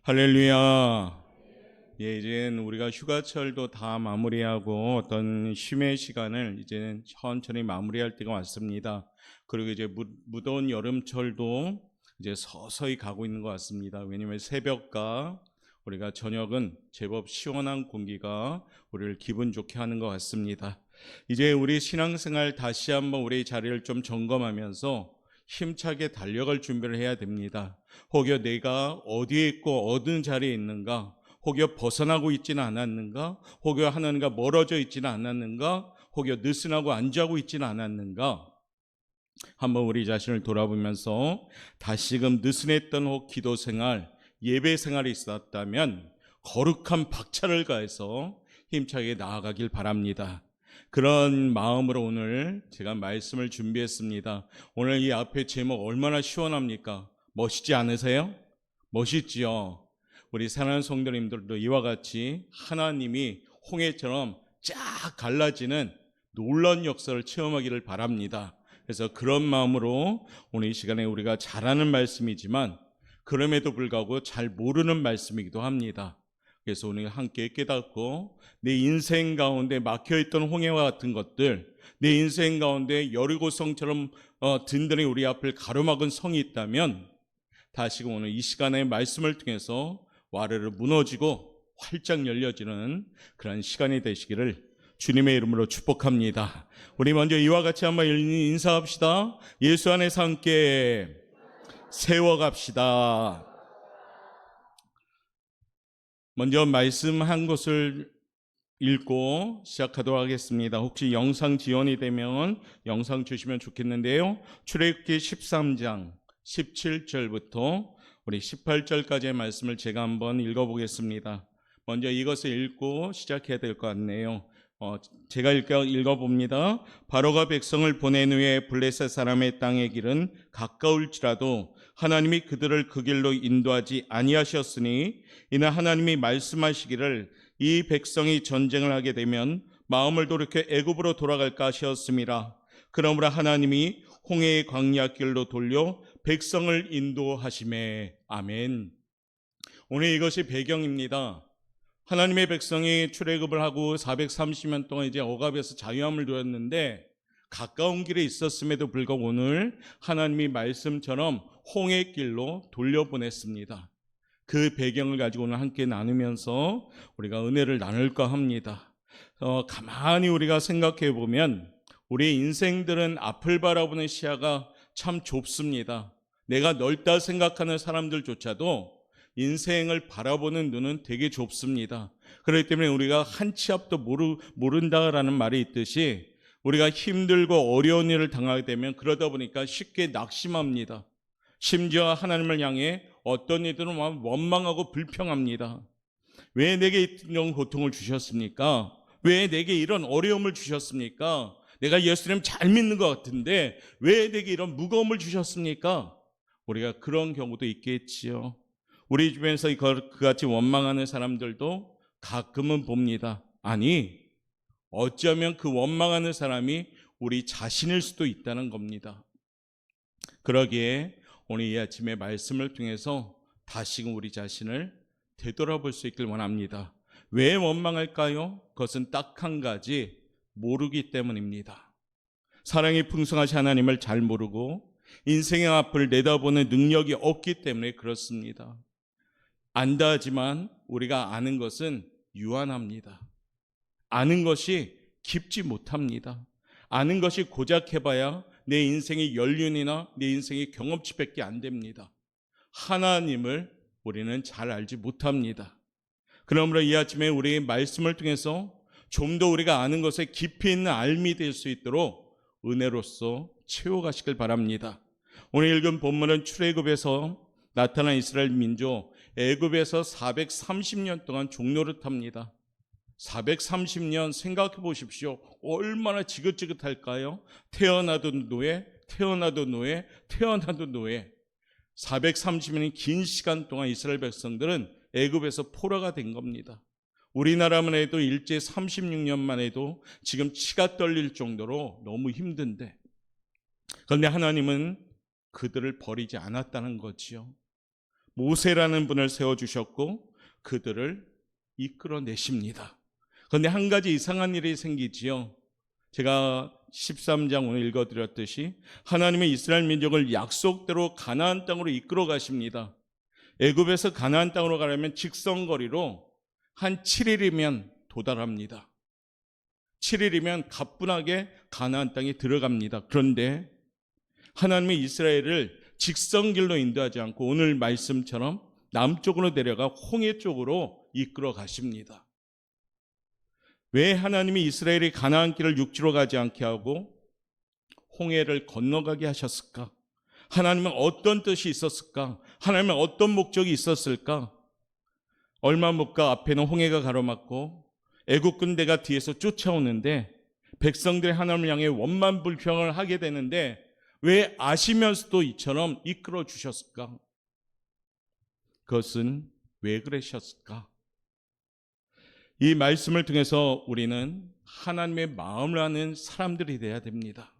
할렐루야. 이제는 우리가 휴가철도 다 마무리하고 어떤 쉼의 시간을 이제는 천천히 마무리할 때가 왔습니다. 그리고 이제 무더운 여름철도 이제 서서히 가고 있는 것 같습니다. 왜냐하면 새벽과 우리가 저녁은 제법 시원한 공기가 우리를 기분 좋게 하는 것 같습니다. 이제 우리 신앙생활 다시 한번 우리 자리를 좀 점검하면서 힘차게 달려갈 준비를 해야 됩니다. 혹여 내가 어디에 있고 어느 자리에 있는가, 혹여 벗어나고 있지는 않았는가, 혹여 하나님과 멀어져 있지는 않았는가, 혹여 느슨하고 안주하고 있지는 않았는가, 한번 우리 자신을 돌아보면서 다시금 느슨했던 혹 기도 생활, 예배 생활이 있었다면 거룩한 박차를 가해서 힘차게 나아가길 바랍니다. 그런 마음으로 오늘 제가 말씀을 준비했습니다. 오늘 이 앞에 제목 얼마나 시원합니까? 멋있지 않으세요? 멋있지요? 우리 사랑하는 성도님들도 이와 같이 하나님이 홍해처럼 쫙 갈라지는 놀라운 역사를 체험하기를 바랍니다. 그래서 그런 마음으로 오늘 이 시간에 우리가 잘 아는 말씀이지만 그럼에도 불구하고 잘 모르는 말씀이기도 합니다. 그래서 오늘 함께 깨닫고 내 인생 가운데 막혀있던 홍해와 같은 것들, 내 인생 가운데 여리고성처럼 든든히 우리 앞을 가로막은 성이 있다면 다시금 오늘 이 시간의 말씀을 통해서 와르르 무너지고 활짝 열려지는 그런 시간이 되시기를 주님의 이름으로 축복합니다. 우리 먼저 이와 같이 한번 인사합시다. 예수 안에서 함께 세워갑시다. 먼저 말씀 한 곳을 읽고 시작하도록 하겠습니다. 혹시 영상 지원이 되면 영상 주시면 좋겠는데요. 출애굽기 13장 17절부터 우리 18절까지의 말씀을 제가 한번 읽어보겠습니다. 먼저 이것을 읽고 시작해야 될 것 같네요. 제가 읽어봅니다. 바로가 백성을 보낸 후에 블레셋 사람의 땅의 길은 가까울지라도 하나님이 그들을 그 길로 인도하지 아니하셨으니 이는 하나님이 말씀하시기를 이 백성이 전쟁을 하게 되면 마음을 돌이켜 애굽으로 돌아갈까 하셨습니다. 그러므로 하나님이 홍해의 광야 길로 돌려 백성을 인도하시매. 아멘. 오늘 이것이 배경입니다. 하나님의 백성이 출애굽을 하고 430년 동안 이제 억압에서 자유함을 누렸는데 가까운 길에 있었음에도 불구하고 오늘 하나님이 말씀처럼 홍해 길로 돌려보냈습니다. 그 배경을 가지고 오늘 함께 나누면서 우리가 은혜를 나눌까 합니다. 가만히 우리가 생각해 보면 우리 인생들은 앞을 바라보는 시야가 참 좁습니다. 내가 넓다 생각하는 사람들조차도 인생을 바라보는 눈은 되게 좁습니다. 그렇기 때문에 우리가 한 치 앞도 모른다라는 말이 있듯이 우리가 힘들고 어려운 일을 당하게 되면 그러다 보니까 쉽게 낙심합니다. 심지어 하나님을 향해 어떤 이들은 원망하고 불평합니다. 왜 내게 이런 고통을 주셨습니까? 왜 내게 이런 어려움을 주셨습니까? 내가 예수님 잘 믿는 것 같은데 왜 내게 이런 무거움을 주셨습니까? 우리가 그런 경우도 있겠지요. 우리 주변에서 그같이 원망하는 사람들도 가끔은 봅니다. 아니, 어쩌면 그 원망하는 사람이 우리 자신일 수도 있다는 겁니다. 그러기에 오늘 이 아침에 말씀을 통해서 다시금 우리 자신을 되돌아볼 수 있길 원합니다. 왜 원망할까요? 그것은 딱 한 가지, 모르기 때문입니다. 사랑이 풍성하신 하나님을 잘 모르고 인생의 앞을 내다보는 능력이 없기 때문에 그렇습니다. 안다 하지만 우리가 아는 것은 유한합니다. 아는 것이 깊지 못합니다. 아는 것이 고작 해봐야 내 인생의 연륜이나 내 인생의 경험치밖에 안 됩니다. 하나님을 우리는 잘 알지 못합니다. 그러므로 이 아침에 우리의 말씀을 통해서 좀 더 우리가 아는 것에 깊이 있는 알미 될 수 있도록 은혜로서 채워가시길 바랍니다. 오늘 읽은 본문은 출애굽에서 나타난 이스라엘 민족, 애굽에서 430년 동안 종노릇합니다. 430년 생각해 보십시오. 얼마나 지긋지긋할까요? 태어나도 노예, 태어나도 노예, 태어나도 노예. 430년의 긴 시간 동안 이스라엘 백성들은 애굽에서 포로가 된 겁니다. 우리나라만 해도 일제 36년만 해도 지금 치가 떨릴 정도로 너무 힘든데, 그런데 하나님은 그들을 버리지 않았다는 거지요. 모세라는 분을 세워주셨고 그들을 이끌어내십니다. 그런데 한 가지 이상한 일이 생기지요. 제가 13장 오늘 읽어드렸듯이 하나님의 이스라엘 민족을 약속대로 가나안 땅으로 이끌어 가십니다. 애굽에서 가나안 땅으로 가려면 직선거리로 한 7일이면 도달합니다. 7일이면 가뿐하게 가나안 땅에 들어갑니다. 그런데 하나님의 이스라엘을 직선길로 인도하지 않고 오늘 말씀처럼 남쪽으로 내려가 홍해 쪽으로 이끌어 가십니다. 왜 하나님이 이스라엘이 가나안 길을 육지로 가지 않게 하고 홍해를 건너가게 하셨을까? 하나님은 어떤 뜻이 있었을까? 하나님은 어떤 목적이 있었을까? 얼마 못 가 앞에는 홍해가 가로막고 애국 군대가 뒤에서 쫓아오는데 백성들이 하나님을 향해 원만 불평을 하게 되는데 왜 아시면서도 이처럼 이끌어 주셨을까? 그것은 왜 그러셨을까? 이 말씀을 통해서 우리는 하나님의 마음을 아는 사람들이 돼야 됩니다.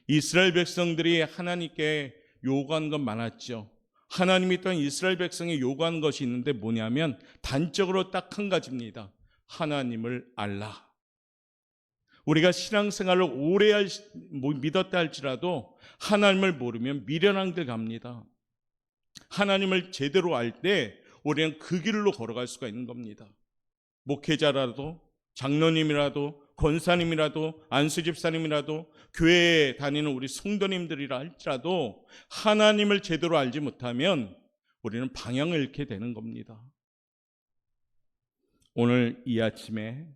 이스라엘 백성들이 하나님께 요구하는 건 많았죠. 하나님이 또한 이스라엘 백성에 요구하는 것이 있는데 뭐냐면 단적으로 딱 한 가지입니다. 하나님을 알라. 우리가 신앙생활을 오래 믿었다 할지라도 하나님을 모르면 미련한 길 갑니다. 하나님을 제대로 알 때 우리는 그 길로 걸어갈 수가 있는 겁니다. 목회자라도 장로님이라도 권사님이라도 안수집사님이라도 교회에 다니는 우리 성도님들이라 할지라도 하나님을 제대로 알지 못하면 우리는 방향을 잃게 되는 겁니다. 오늘 이 아침에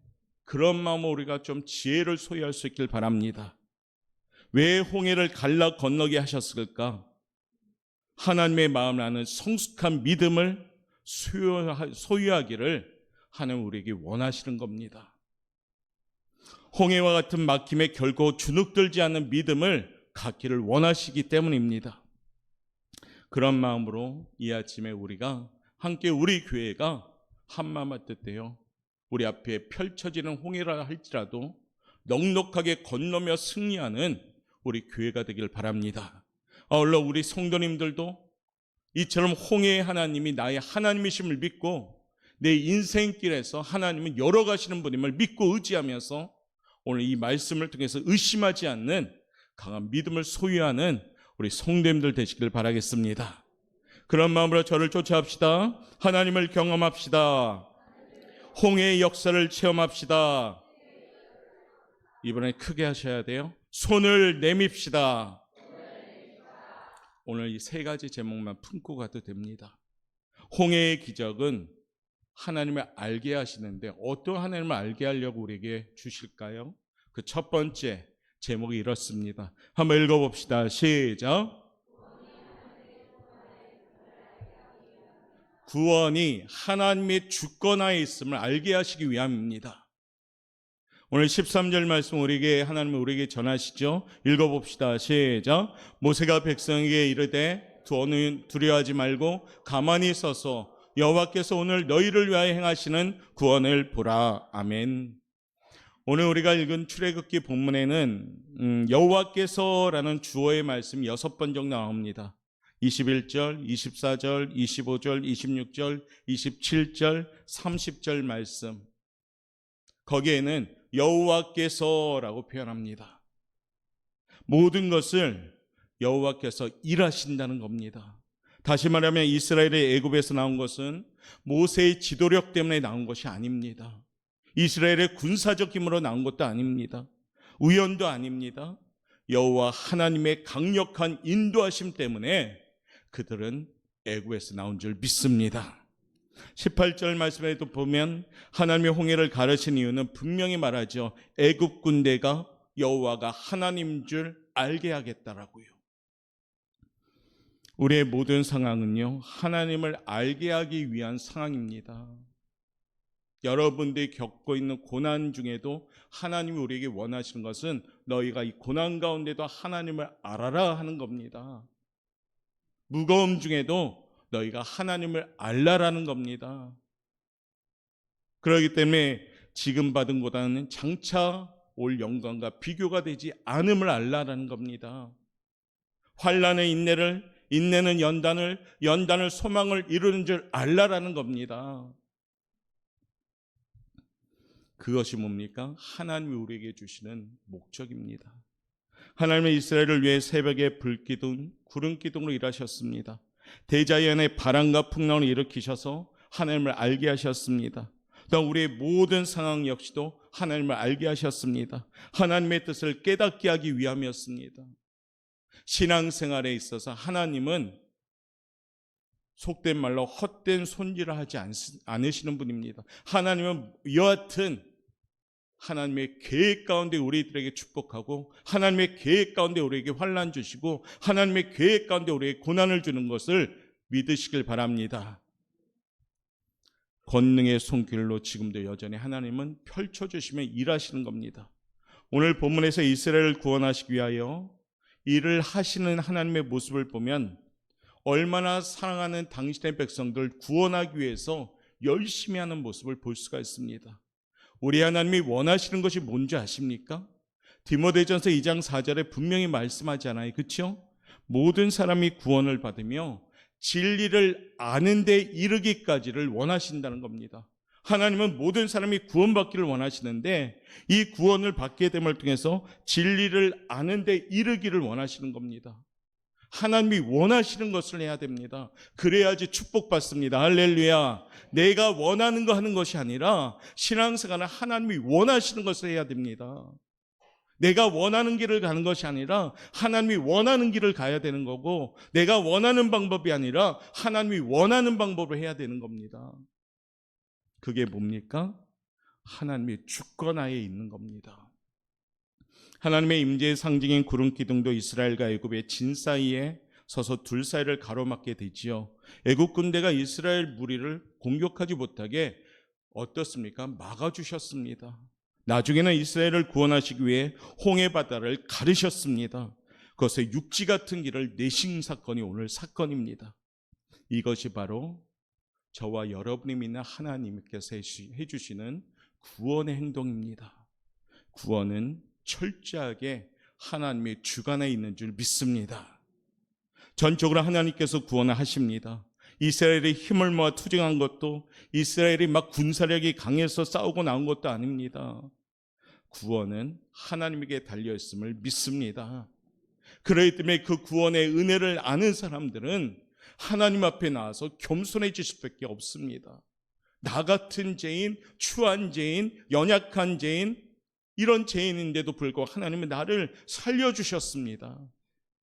그런 마음으로 우리가 좀 지혜를 소유할 수 있길 바랍니다. 왜 홍해를 갈라 건너게 하셨을까? 하나님의 마음을 아는 성숙한 믿음을 소유하기를 하나님 우리에게 원하시는 겁니다. 홍해와 같은 막힘에 결코 주눅들지 않는 믿음을 갖기를 원하시기 때문입니다. 그런 마음으로 이 아침에 우리가 함께 우리 교회가 한마음 뜻대요. 우리 앞에 펼쳐지는 홍해라 할지라도 넉넉하게 건너며 승리하는 우리 교회가 되길 바랍니다. 아울러 우리 성도님들도 이처럼 홍해의 하나님이 나의 하나님이심을 믿고 내 인생길에서 하나님은 열어가시는 분임을 믿고 의지하면서 오늘 이 말씀을 통해서 의심하지 않는 강한 믿음을 소유하는 우리 성도님들 되시길 바라겠습니다. 그런 마음으로 저를 쫓아합시다. 하나님을 경험합시다. 홍해의 역사를 체험합시다. 이번에 크게 하셔야 돼요. 손을 내밉시다. 오늘 이 세 가지 제목만 품고 가도 됩니다. 홍해의 기적은 하나님을 알게 하시는데 어떤 하나님을 알게 하려고 우리에게 주실까요? 그 첫 번째 제목이 이렇습니다. 한번 읽어봅시다. 시작. 구원이 하나님의 주권하에 있음을 알게 하시기 위함입니다. 오늘 13절 말씀 하나님은 우리에게 전하시죠. 읽어봅시다. 시작. 모세가 백성에게 이르되 두려워하지 말고 가만히 서서 여호와께서 오늘 너희를 위하여 행하시는 구원을 보라. 아멘. 오늘 우리가 읽은 출애굽기 본문에는 여호와께서라는 주어의 말씀이 6번 정도 나옵니다. 21절, 24절, 25절, 26절, 27절, 30절 말씀. 거기에는 여호와께서라고 표현합니다. 모든 것을 여호와께서 일하신다는 겁니다. 다시 말하면 이스라엘의 애굽에서 나온 것은 모세의 지도력 때문에 나온 것이 아닙니다. 이스라엘의 군사적 힘으로 나온 것도 아닙니다. 우연도 아닙니다. 여호와 하나님의 강력한 인도하심 때문에 그들은 애굽에서 나온 줄 믿습니다. 18절 말씀에도 보면 하나님의 홍해를 가르친 이유는 분명히 말하죠. 애굽 군대가 여호와가 하나님인 줄 알게 하겠다라고요. 우리의 모든 상황은요, 하나님을 알게 하기 위한 상황입니다. 여러분들이 겪고 있는 고난 중에도 하나님이 우리에게 원하시는 것은 너희가 이 고난 가운데도 하나님을 알아라 하는 겁니다. 무거움 중에도 너희가 하나님을 알라라는 겁니다. 그렇기 때문에 지금 받은 고난은 장차 올 영광과 비교가 되지 않음을 알라라는 겁니다. 환난의 인내를 인내는 연단을 소망을 이루는 줄 알라라는 겁니다. 그것이 뭡니까? 하나님이 우리에게 주시는 목적입니다. 하나님의 이스라엘을 위해 새벽에 불기둥, 구름기둥으로 일하셨습니다. 대자연의 바람과 풍랑을 일으키셔서 하나님을 알게 하셨습니다. 또한 우리의 모든 상황 역시도 하나님을 알게 하셨습니다. 하나님의 뜻을 깨닫게 하기 위함이었습니다. 신앙생활에 있어서 하나님은 속된 말로 헛된 손질을 하지 않으시는 분입니다. 하나님은 여하튼 하나님의 계획 가운데 우리들에게 축복하고 하나님의 계획 가운데 우리에게 환난 주시고 하나님의 계획 가운데 우리에게 고난을 주는 것을 믿으시길 바랍니다. 권능의 손길로 지금도 여전히 하나님은 펼쳐주시며 일하시는 겁니다. 오늘 본문에서 이스라엘을 구원하시기 위하여 일을 하시는 하나님의 모습을 보면 얼마나 사랑하는 당신의 백성들을 구원하기 위해서 열심히 하는 모습을 볼 수가 있습니다. 우리 하나님이 원하시는 것이 뭔지 아십니까? 디모데전서 2장 4절에 분명히 말씀하잖아요. 그렇죠? 모든 사람이 구원을 받으며 진리를 아는 데 이르기까지를 원하신다는 겁니다. 하나님은 모든 사람이 구원받기를 원하시는데 이 구원을 받게 됨을 통해서 진리를 아는 데 이르기를 원하시는 겁니다. 하나님이 원하시는 것을 해야 됩니다. 그래야지 축복받습니다. 할렐루야. 내가 원하는 거 하는 것이 아니라 신앙생활은 하나님이 원하시는 것을 해야 됩니다. 내가 원하는 길을 가는 것이 아니라 하나님이 원하는 길을 가야 되는 거고 내가 원하는 방법이 아니라 하나님이 원하는 방법을 해야 되는 겁니다. 그게 뭡니까? 하나님의 주권하에 있는 겁니다. 하나님의 임재의 상징인 구름기둥도 이스라엘과 애굽의 진 사이에 서서 둘 사이를 가로막게 되지요. 애굽 군대가 이스라엘 무리를 공격하지 못하게 어떻습니까? 막아주셨습니다. 나중에는 이스라엘을 구원하시기 위해 홍해 바다를 가르셨습니다. 그것에 육지 같은 길을 내신 사건이 오늘 사건입니다. 이것이 바로 저와 여러분이 믿는 하나님께서 해주시는 구원의 행동입니다. 구원은 철저하게 하나님의 주관에 있는 줄 믿습니다. 전적으로 하나님께서 구원을 하십니다. 이스라엘이 힘을 모아 투쟁한 것도 이스라엘이 막 군사력이 강해서 싸우고 나온 것도 아닙니다. 구원은 하나님에게 달려있음을 믿습니다. 그렇기 때문에 그 구원의 은혜를 아는 사람들은 하나님 앞에 나와서 겸손해질 수밖에 없습니다. 나 같은 죄인, 추한 죄인, 연약한 죄인, 이런 죄인인데도 불구하고 하나님은 나를 살려주셨습니다.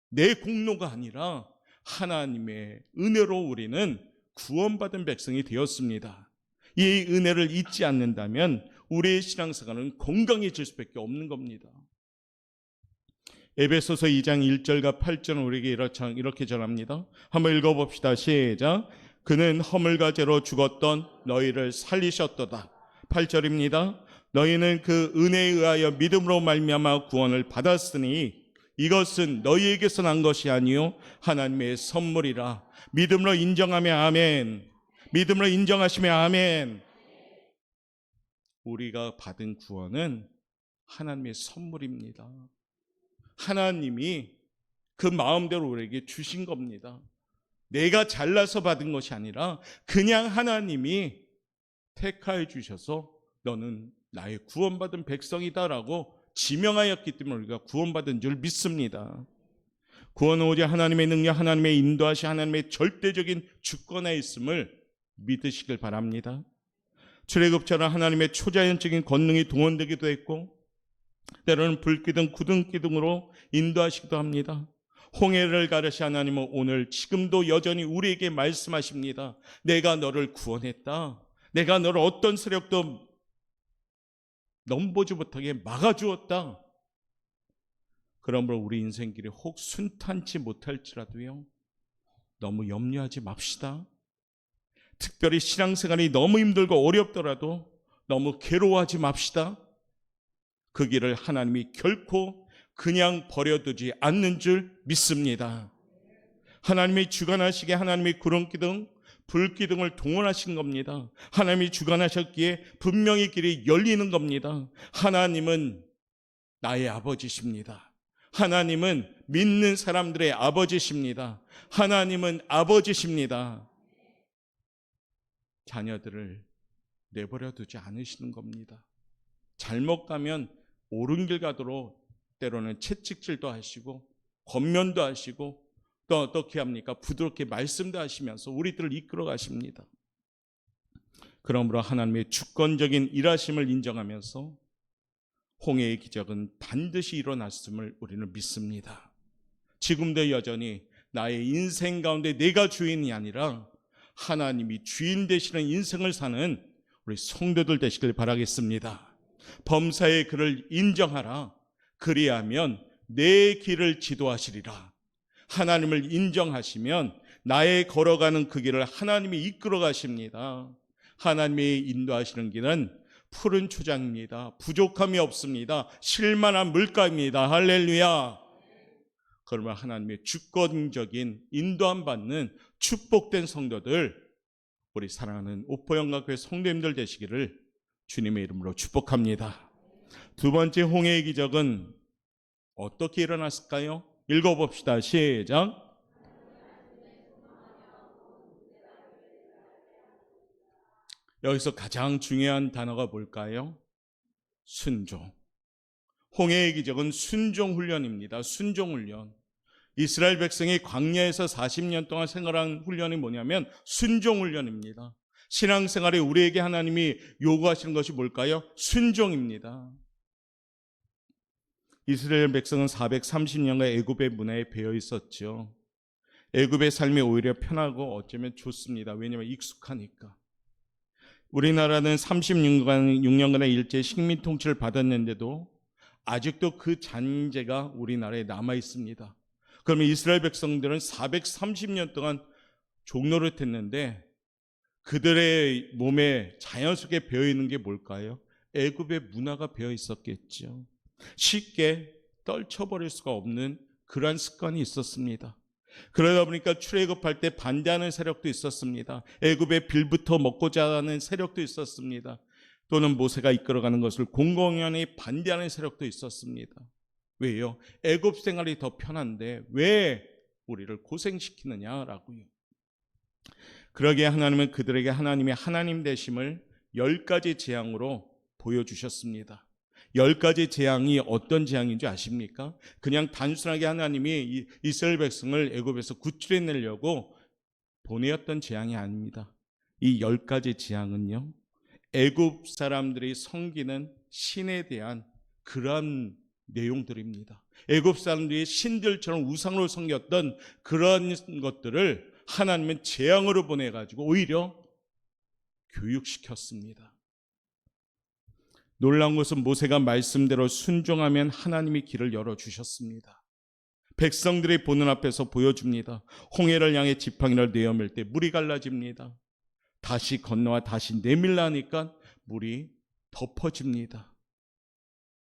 내 공로가 아니라 하나님의 은혜로 우리는 구원받은 백성이 되었습니다. 이 은혜를 잊지 않는다면 우리의 신앙생활은 건강해질 수밖에 없는 겁니다. 에베소서 2장 1절과 8절은 우리에게 이렇게 전합니다. 한번 읽어봅시다. 시작. 그는 허물과 죄로 죽었던 너희를 살리셨도다. 8절입니다. 너희는 그 은혜에 의하여 믿음으로 말미암아 구원을 받았으니 이것은 너희에게서 난 것이 아니요 하나님의 선물이라. 믿음으로 인정하며 아멘. 믿음으로 인정하시며 아멘. 우리가 받은 구원은 하나님의 선물입니다. 하나님이 그 마음대로 우리에게 주신 겁니다. 내가 잘나서 받은 것이 아니라 그냥 하나님이 택하여 주셔서 너는 나의 구원받은 백성이다라고 지명하였기 때문에 우리가 구원받은 줄 믿습니다. 구원은 오직 하나님의 능력, 하나님의 인도하심, 하나님의 절대적인 주권에 있음을 믿으시길 바랍니다. 출애굽처럼 하나님의 초자연적인 권능이 동원되기도 했고 때로는 불기둥, 구름기둥으로 인도하시기도 합니다. 홍해를 가르시 하나님은 오늘 지금도 여전히 우리에게 말씀하십니다. 내가 너를 구원했다. 내가 너를 어떤 세력도 넘보지 못하게 막아주었다. 그러므로 우리 인생길이 혹 순탄치 못할지라도요, 너무 염려하지 맙시다. 특별히 신앙생활이 너무 힘들고 어렵더라도 너무 괴로워하지 맙시다. 그 길을 하나님이 결코 그냥 버려두지 않는 줄 믿습니다. 하나님이 주관하시기에 하나님이 구름기둥, 불기둥을 동원하신 겁니다. 하나님이 주관하셨기에 분명히 길이 열리는 겁니다. 하나님은 나의 아버지십니다. 하나님은 믿는 사람들의 아버지십니다. 하나님은 아버지십니다. 자녀들을 내버려 두지 않으시는 겁니다. 잘못 가면 옳은 길 가도록 때로는 채찍질도 하시고 권면도 하시고 또 어떻게 합니까? 부드럽게 말씀도 하시면서 우리들을 이끌어 가십니다. 그러므로 하나님의 주권적인 일하심을 인정하면서 홍해의 기적은 반드시 일어났음을 우리는 믿습니다. 지금도 여전히 나의 인생 가운데 내가 주인이 아니라 하나님이 주인 되시는 인생을 사는 우리 성도들 되시길 바라겠습니다. 범사의 그를 인정하라. 그리하면 내 길을 지도하시리라. 하나님을 인정하시면 나의 걸어가는 그 길을 하나님이 이끌어 가십니다. 하나님이 인도하시는 길은 푸른 초장입니다. 부족함이 없습니다. 실만한 물가입니다. 할렐루야. 그러면 하나님의 주권적인 인도함 받는 축복된 성도들, 우리 사랑하는 오포영각교회 성도님들 되시기를 주님의 이름으로 축복합니다. 두 번째 홍해의 기적은 어떻게 일어났을까요? 읽어봅시다. 시작. 여기서 가장 중요한 단어가 뭘까요? 순종. 홍해의 기적은 순종 훈련입니다. 순종 훈련. 이스라엘 백성이 광야에서 40년 동안 생활한 훈련이 뭐냐면 순종 훈련입니다. 신앙생활에 우리에게 하나님이 요구하시는 것이 뭘까요? 순종입니다. 이스라엘 백성은 430년간 애굽의 문화에 배어 있었죠. 애굽의 삶이 오히려 편하고 어쩌면 좋습니다. 왜냐하면 익숙하니까. 우리나라는 36년간의 일제 식민 통치를 받았는데도 아직도 그 잔재가 우리나라에 남아 있습니다. 그러면 이스라엘 백성들은 430년 동안 종노릇했는데 그들의 몸에 자연스럽게 배어 있는 게 뭘까요? 애굽의 문화가 배어 있었겠죠. 쉽게 떨쳐버릴 수가 없는 그러한 습관이 있었습니다. 그러다 보니까 출애굽할 때 반대하는 세력도 있었습니다. 애굽의 빌부터 먹고자 하는 세력도 있었습니다. 또는 모세가 이끌어가는 것을 공공연히 반대하는 세력도 있었습니다. 왜요? 애굽 생활이 더 편한데 왜 우리를 고생시키느냐라고요. 그러기에 하나님은 그들에게 하나님의 하나님 되심을 10가지 재앙으로 보여주셨습니다. 10가지 재앙이 어떤 재앙인지 아십니까? 그냥 단순하게 하나님이 이스라엘 백성을 애굽에서 구출해내려고 보내었던 재앙이 아닙니다. 이 10가지 재앙은요, 애굽 사람들이 섬기는 신에 대한 그런 내용들입니다. 애굽 사람들이 신들처럼 우상으로 섬겼던 그런 것들을 하나님은 재앙으로 보내가지고 오히려 교육시켰습니다. 놀라운 것은 모세가 말씀대로 순종하면 하나님이 길을 열어주셨습니다. 백성들이 보는 앞에서 보여줍니다. 홍해를 향해 지팡이를 내어밀 때 물이 갈라집니다. 다시 건너와 다시 내밀라 하니까 물이 덮어집니다.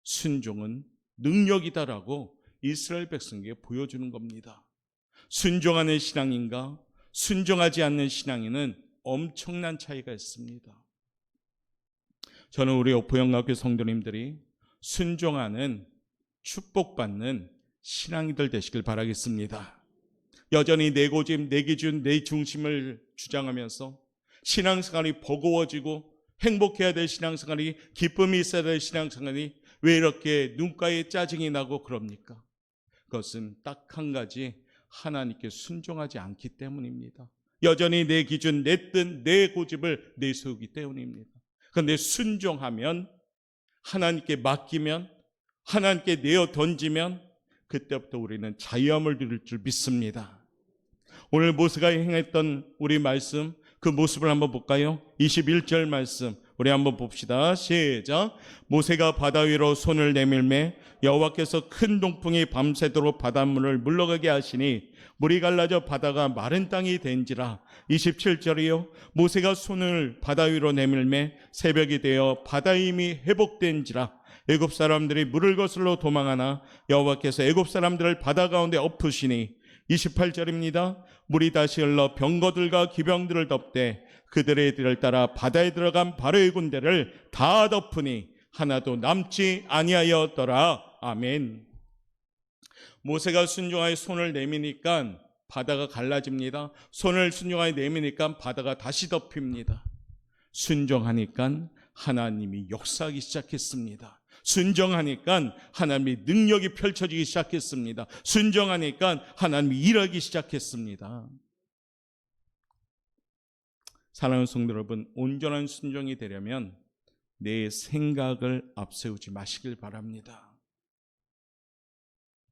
순종은 능력이다라고 이스라엘 백성에게 보여주는 겁니다. 순종하는 신앙인가 순종하지 않는 신앙인은 엄청난 차이가 있습니다. 저는 우리 오포영각교 성도님들이 순종하는 축복받는 신앙이들 되시길 바라겠습니다. 여전히 내 고집, 내 기준, 내 중심을 주장하면서 신앙생활이 버거워지고 행복해야 될 신앙생활이, 기쁨이 있어야 될 신앙생활이 왜 이렇게 눈가에 짜증이 나고 그럽니까? 그것은 딱 한 가지, 하나님께 순종하지 않기 때문입니다. 여전히 내 기준, 내 뜻, 내 고집을 내세우기 때문입니다. 그런데 순종하면, 하나님께 맡기면, 하나님께 내어 던지면 그때부터 우리는 자유함을 누릴 줄 믿습니다. 오늘 모세가 행했던 우리 말씀, 그 모습을 한번 볼까요? 21절 말씀 우리 한번 봅시다. 시작. 모세가 바다 위로 손을 내밀매 여호와께서 큰 동풍이 밤새도록 바닷물을 물러가게 하시니 물이 갈라져 바다가 마른 땅이 된지라. 27절이요. 모세가 손을 바다 위로 내밀매 새벽이 되어 바다의 힘이 회복된지라. 애굽 사람들이 물을 거슬러 도망하나 여호와께서 애굽 사람들을 바다 가운데 엎으시니. 28절입니다. 물이 다시 흘러 병거들과 기병들을 덮되 그들의 뒤를 따라 바다에 들어간 바로의 군대를 다 덮으니 하나도 남지 아니하였더라. 아멘. 모세가 순종하여 손을 내미니까 바다가 갈라집니다. 손을 순종하여 내미니까 바다가 다시 덮입니다. 순종하니까 하나님이 역사하기 시작했습니다. 순종하니까 하나님의 능력이 펼쳐지기 시작했습니다. 순종하니까 하나님이 일하기 시작했습니다. 사랑하는 성도 여러분, 온전한 순종이 되려면 내 생각을 앞세우지 마시길 바랍니다.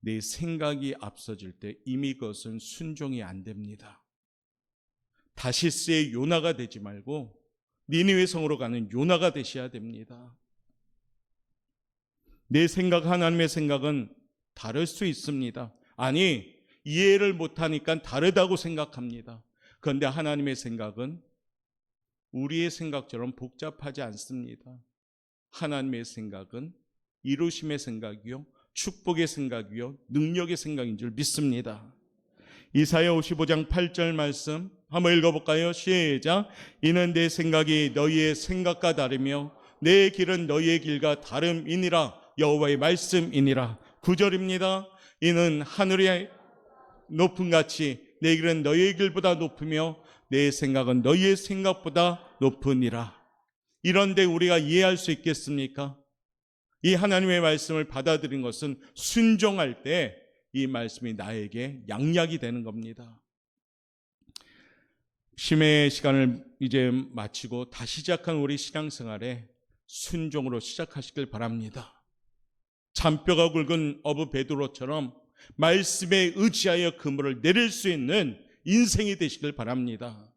내 생각이 앞서질 때 이미 그것은 순종이 안 됩니다. 다시스의 요나가 되지 말고 니느웨 성으로 가는 요나가 되셔야 됩니다. 내 생각, 하나님의 생각은 다를 수 있습니다. 아니, 이해를 못하니까 다르다고 생각합니다. 그런데 하나님의 생각은 우리의 생각처럼 복잡하지 않습니다. 하나님의 생각은 이루심의 생각이요, 축복의 생각이요, 능력의 생각인 줄 믿습니다. 이사야 55장 8절 말씀 한번 읽어볼까요? 시작. 이는 내 생각이 너희의 생각과 다르며 내 길은 너희의 길과 다름이니라. 여호와의 말씀이니라. 9절입니다. 이는 하늘의 높음 같이 내 길은 너희의 길보다 높으며 내 생각은 너희의 생각보다 높으니라. 이런데 우리가 이해할 수 있겠습니까? 이 하나님의 말씀을 받아들인 것은 순종할 때 이 말씀이 나에게 양약이 되는 겁니다. 심의 시간을 이제 마치고 다시 시작한 우리 신앙생활에 순종으로 시작하시길 바랍니다. 잔뼈가 굵은 어부 베드로처럼 말씀에 의지하여 그물을 내릴 수 있는 인생이 되시길 바랍니다.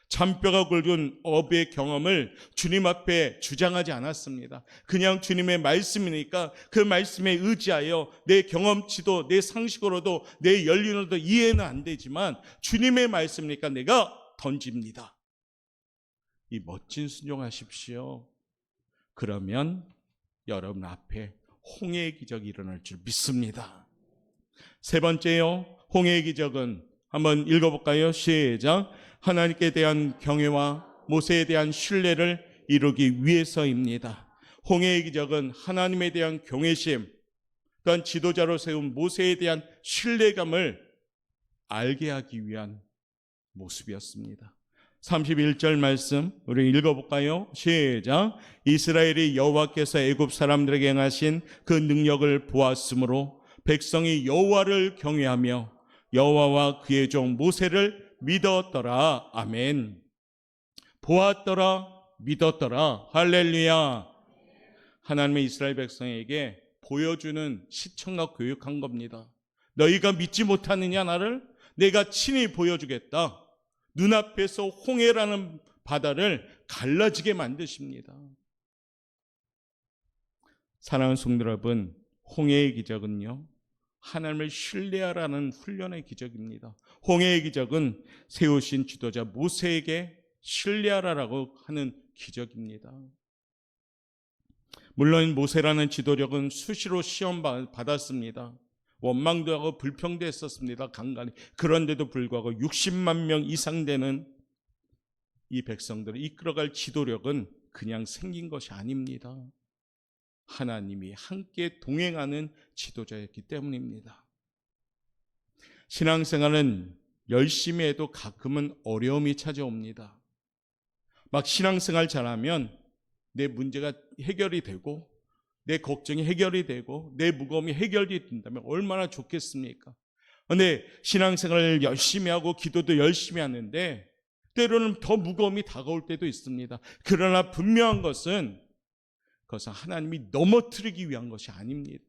잔뼈가 굵은 어부의 경험을 주님 앞에 주장하지 않았습니다. 그냥 주님의 말씀이니까 그 말씀에 의지하여 내 경험치도 내 상식으로도 내 연륜으로도 이해는 안 되지만 주님의 말씀이니까 내가 던집니다. 이 멋진 순종하십시오. 그러면 여러분 앞에 홍해의 기적이 일어날 줄 믿습니다. 세 번째요, 홍해의 기적은 한번 읽어볼까요? 시작. 하나님께 대한 경외와 모세에 대한 신뢰를 이루기 위해서입니다. 홍해의 기적은 하나님에 대한 경외심, 또한 지도자로 세운 모세에 대한 신뢰감을 알게 하기 위한 모습이었습니다. 31절 말씀 우리 읽어볼까요? 시작. 이스라엘이 여호와께서 애굽 사람들에게 행하신 그 능력을 보았으므로 백성이 여호와를 경외하며 여호와와 그의 종 모세를 믿었더라. 아멘. 보았더라, 믿었더라. 할렐루야. 하나님의 이스라엘 백성에게 보여주는 시청각 교육한 겁니다. 너희가 믿지 못하느냐 나를? 내가 친히 보여주겠다. 눈앞에서 홍해라는 바다를 갈라지게 만드십니다. 사랑하는 성도 여러분, 홍해의 기적은요, 하나님을 신뢰하라는 훈련의 기적입니다. 홍해의 기적은 세우신 지도자 모세에게 신뢰하라고 하는 기적입니다. 물론 모세라는 지도력은 수시로 시험 받았습니다. 원망도 하고 불평도 했었습니다. 간간히. 그런데도 불구하고 60만 명 이상 되는 이 백성들을 이끌어갈 지도력은 그냥 생긴 것이 아닙니다. 하나님이 함께 동행하는 지도자였기 때문입니다. 신앙생활은 열심히 해도 가끔은 어려움이 찾아옵니다. 막 신앙생활 잘하면 내 문제가 해결이 되고 내 걱정이 해결이 되고 내 무거움이 해결이 된다면 얼마나 좋겠습니까? 그런데 신앙생활을 열심히 하고 기도도 열심히 하는데 때로는 더 무거움이 다가올 때도 있습니다. 그러나 분명한 것은 그것은 하나님이 넘어뜨리기 위한 것이 아닙니다.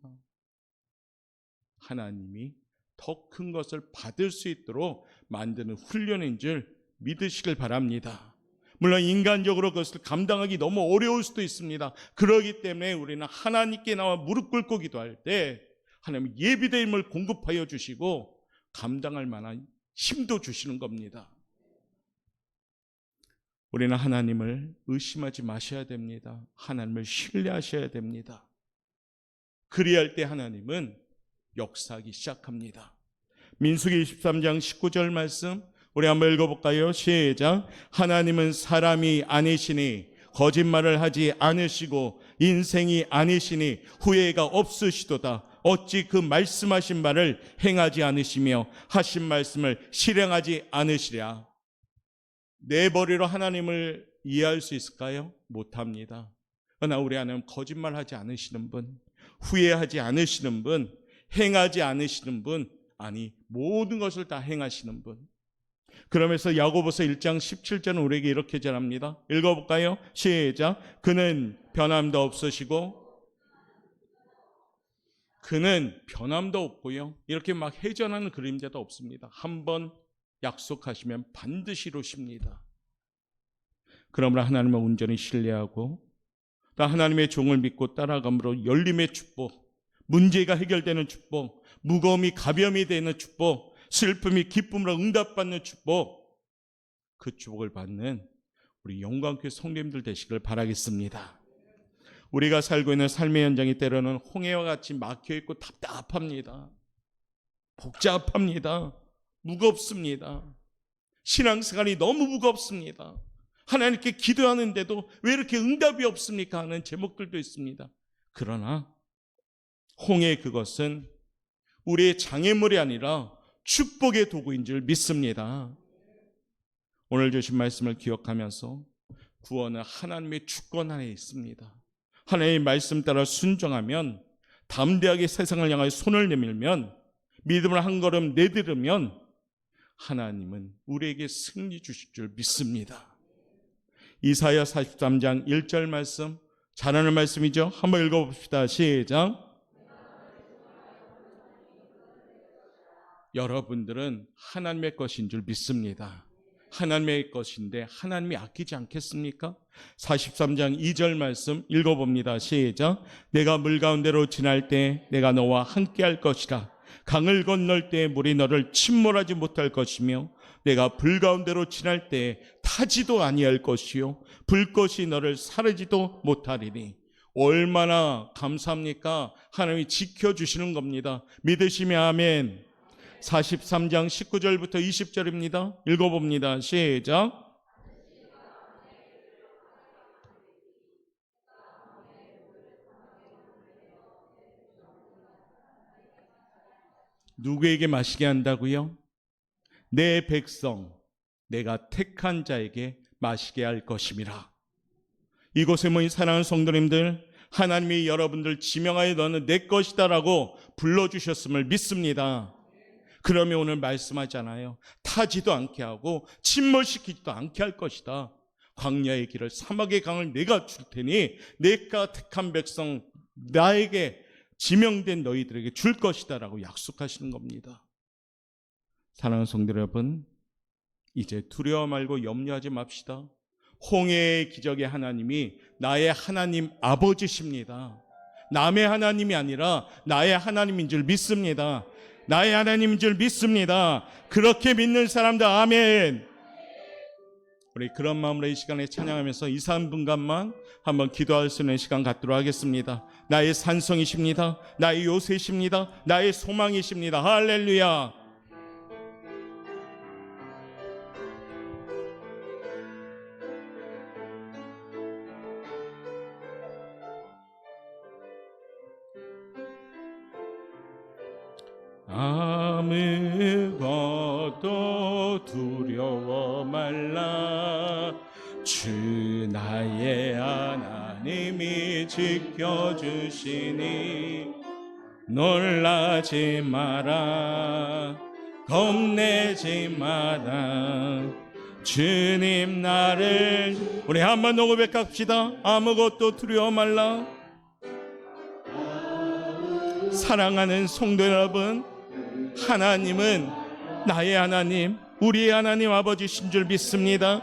하나님이 더 큰 것을 받을 수 있도록 만드는 훈련인 줄 믿으시길 바랍니다. 물론 인간적으로 그것을 감당하기 너무 어려울 수도 있습니다. 그렇기 때문에 우리는 하나님께 나와 무릎 꿇고 기도할 때 하나님이 예비된 힘을 공급하여 주시고 감당할 만한 힘도 주시는 겁니다. 우리는 하나님을 의심하지 마셔야 됩니다. 하나님을 신뢰하셔야 됩니다. 그리할 때 하나님은 역사하기 시작합니다. 민수기 23장 19절 말씀 우리 한번 읽어볼까요? 시작. 하나님은 사람이 아니시니 거짓말을 하지 않으시고 인생이 아니시니 후회가 없으시도다. 어찌 그 말씀하신 바를 행하지 않으시며 하신 말씀을 실행하지 않으시랴. 내버리로 하나님을 이해할 수 있을까요? 못합니다. 그러나 우리 하나님 거짓말하지 않으시는 분, 후회하지 않으시는 분, 행하지 않으시는 분, 아니 모든 것을 다 행하시는 분. 그러면서 야고보서 1장 17절은 우리에게 이렇게 전합니다. 읽어볼까요? 시작. 그는 변함도 없으시고 그는 변함도 없고요. 이렇게 막 회전하는 그림자도 없습니다. 한번 약속하시면 반드시 이루십니다. 그러므로 하나님을 온전히 신뢰하고 또 하나님의 종을 믿고 따라감으로 열림의 축복, 문제가 해결되는 축복, 무거움이 가벼움이 되는 축복, 슬픔이 기쁨으로 응답받는 축복, 그 축복을 받는 우리 영광교회 성도님들 되시길 바라겠습니다. 우리가 살고 있는 삶의 현장이 때로는 홍해와 같이 막혀있고 답답합니다. 복잡합니다. 무겁습니다. 신앙생활이 너무 무겁습니다. 하나님께 기도하는데도 왜 이렇게 응답이 없습니까? 하는 제목들도 있습니다. 그러나 홍해 그것은 우리의 장애물이 아니라 축복의 도구인 줄 믿습니다. 오늘 주신 말씀을 기억하면서 구원은 하나님의 주권 안에 있습니다. 하나님의 말씀 따라 순종하면, 담대하게 세상을 향하여 손을 내밀면, 믿음을 한 걸음 내디르면 하나님은 우리에게 승리 주실 줄 믿습니다. 이사야 43장 1절 말씀, 잘하는 말씀이죠. 한번 읽어봅시다. 시작. 여러분들은 하나님의 것인 줄 믿습니다. 하나님의 것인데 하나님이 아끼지 않겠습니까? 43장 2절 말씀 읽어봅니다. 시작. 내가 물 가운데로 지날 때 내가 너와 함께 할 것이라. 강을 건널 때 물이 너를 침몰하지 못할 것이며 내가 불 가운데로 지날 때 타지도 아니할 것이요 불꽃이 너를 사르지도 못하리니. 얼마나 감사합니까? 하나님이 지켜주시는 겁니다. 믿으시면 아멘. 43장 19절부터 20절입니다. 읽어봅니다. 시작. 누구에게 마시게 한다고요? 내 백성, 내가 택한 자에게 마시게 할 것임이라. 이곳에 모인 사랑하는 성도님들, 하나님이 여러분들 지명하여 너는 내 것이다라고 불러주셨음을 믿습니다. 그러면 오늘 말씀하잖아요. 타지도 않게 하고 침몰시키지도 않게 할 것이다. 광야의 길을, 사막의 강을 내가 줄 테니 내가 택한 백성, 나에게 지명된 너희들에게 줄 것이다 라고 약속하시는 겁니다. 사랑하는 성도 여러분, 이제 두려워 말고 염려하지 맙시다. 홍해의 기적의 하나님이 나의 하나님 아버지십니다. 남의 하나님이 아니라 나의 하나님인 줄 믿습니다. 나의 하나님인 줄 믿습니다. 그렇게 믿는 사람들 아멘. 우리 그런 마음으로 이 시간에 찬양하면서 2, 3분간만 한번 기도할 수 있는 시간 갖도록 하겠습니다. 나의 산성이십니다. 나의 요새이십니다. 나의 소망이십니다. 할렐루야. 아무것도 두려워 말라. 주 나의 하나님이 지켜주시니 놀라지 마라. 겁내지 마라. 주님 나를, 우리 한번 더 고백합시다. 아무것도 두려워 말라. 사랑하는 성도 여러분, 하나님은 나의 하나님, 우리의 하나님 아버지신 줄 믿습니다.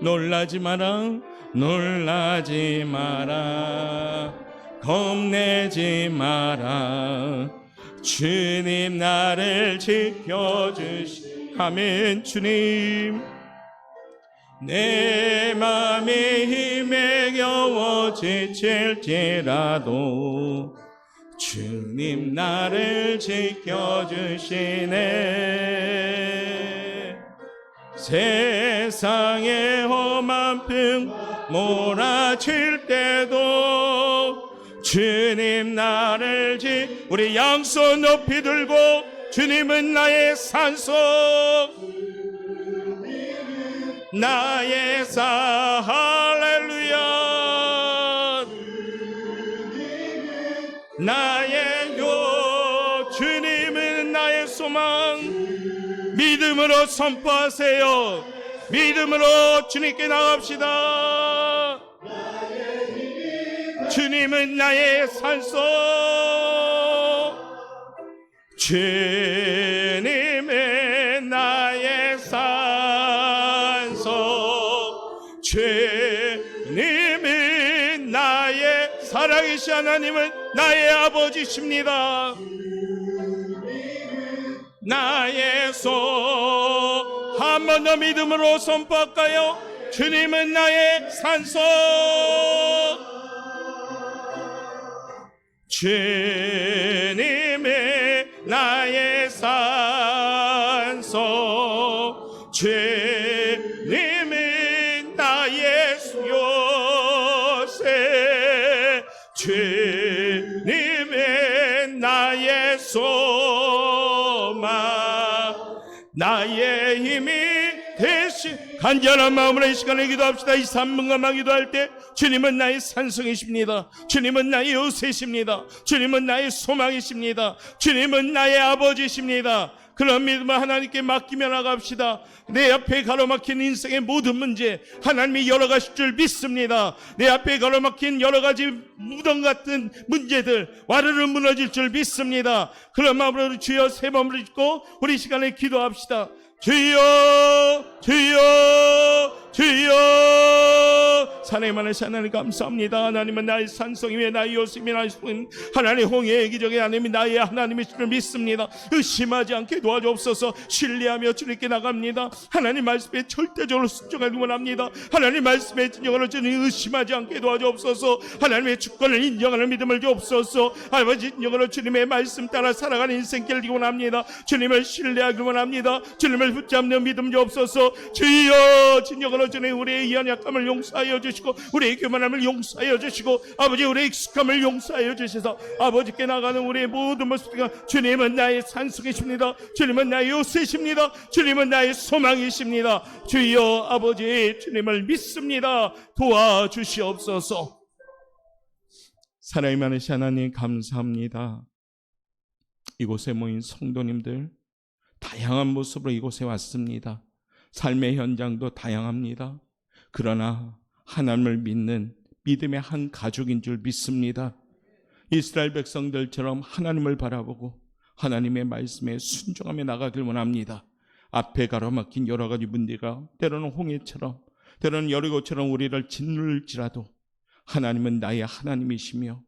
놀라지 마라. 놀라지 마라. 겁내지 마라. 주님 나를 지켜주시. 아멘. 주님 내 맘이 힘에 겨워 지칠지라도 주님 나를 지켜주시네. 세상의 험한 풍 몰아칠 때도 주님 나를 우리 양손 높이 들고 주님은 나의 산소 나의 할렐루야 나의 주님은 나의 소망 믿음으로 선포하세요. 믿음으로 주님께 나갑시다. 주님은 나의 산소 주님은 나의 산소 주님은 나의 살아계신 하나님은 나의 아버지십니다. 나의 한 번 더 믿음으로 선포할까요? 주님은 나의 산소 주님의 나의 산소 주님은 나의 요새 주님은 나의 소망 나의 힘이 대신 간절한 마음으로 이 시간에 기도합시다. 이 3분간만 기도할 때 주님은 나의 산성이십니다. 주님은 나의 요새십니다. 주님은 나의 소망이십니다. 주님은 나의 아버지십니다. 그런 믿음을 하나님께 맡기며 나갑시다. 내 앞에 가로막힌 인생의 모든 문제 하나님이 열어가실 줄 믿습니다. 내 앞에 가로막힌 여러 가지 무덤 같은 문제들 와르르 무너질 줄 믿습니다. 그런 마음으로 주여 세 번 부르짖고 우리 시간에 기도합시다. 주여 주여 주여 하나님 하나님 감사합니다. 하나님은 나의 산성이며 나의 요셉이며 나의 소임 하나님 홍해의 기적에 하나님이 나의 하나님이심을 믿습니다. 의심하지 않게 도와주옵소서. 신뢰하며 주님께 나갑니다. 하나님 말씀에 절대적으로 순종하기 원합니다. 하나님 말씀에 진정으로 주님 의심하지 않게 도와주옵소서. 하나님의 주권을 인정하는 믿음을 주옵소서. 아버지 인정으로 주님의 말씀 따라 살아가는 인생길을 원합니다. 주님을 신뢰하기 원합니다. 주님을 붙잡는 믿음 주옵소서. 주여 진정으로 주님 우리의 연약함을 용서하여 주시고 우리의 교만함을 용서하여 주시고 아버지 우리의 익숙함을 용서하여 주셔서 아버지께 나가는 우리의 모든 모습과 주님은 나의 산성이십니다. 주님은 나의 요새십니다. 주님은 나의 소망이십니다. 주여 아버지 주님을 믿습니다. 도와주시옵소서. 사랑이 많으신 하나님 감사합니다. 이곳에 모인 성도님들 다양한 모습으로 이곳에 왔습니다. 삶의 현장도 다양합니다. 그러나 하나님을 믿는 믿음의 한 가족인 줄 믿습니다. 이스라엘 백성들처럼 하나님을 바라보고 하나님의 말씀에 순종하며 나가길 원합니다. 앞에 가로막힌 여러 가지 문제가 때로는 홍해처럼 때로는 여리고처럼 우리를 짓눌지라도 하나님은 나의 하나님이시며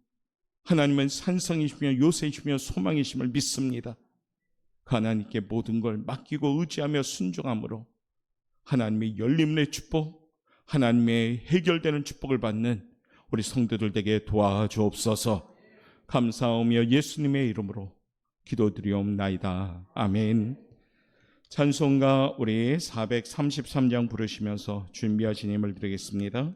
하나님은 산성이시며 요새이시며 소망이심을 믿습니다. 하나님께 모든 걸 맡기고 의지하며 순종함으로 하나님의 열림의 축복, 하나님의 해결되는 축복을 받는 우리 성도들 되게 도와주옵소서. 감사하며 예수님의 이름으로 기도드리옵나이다. 아멘. 찬송가 우리 433장 부르시면서 준비하신 힘을 드리겠습니다.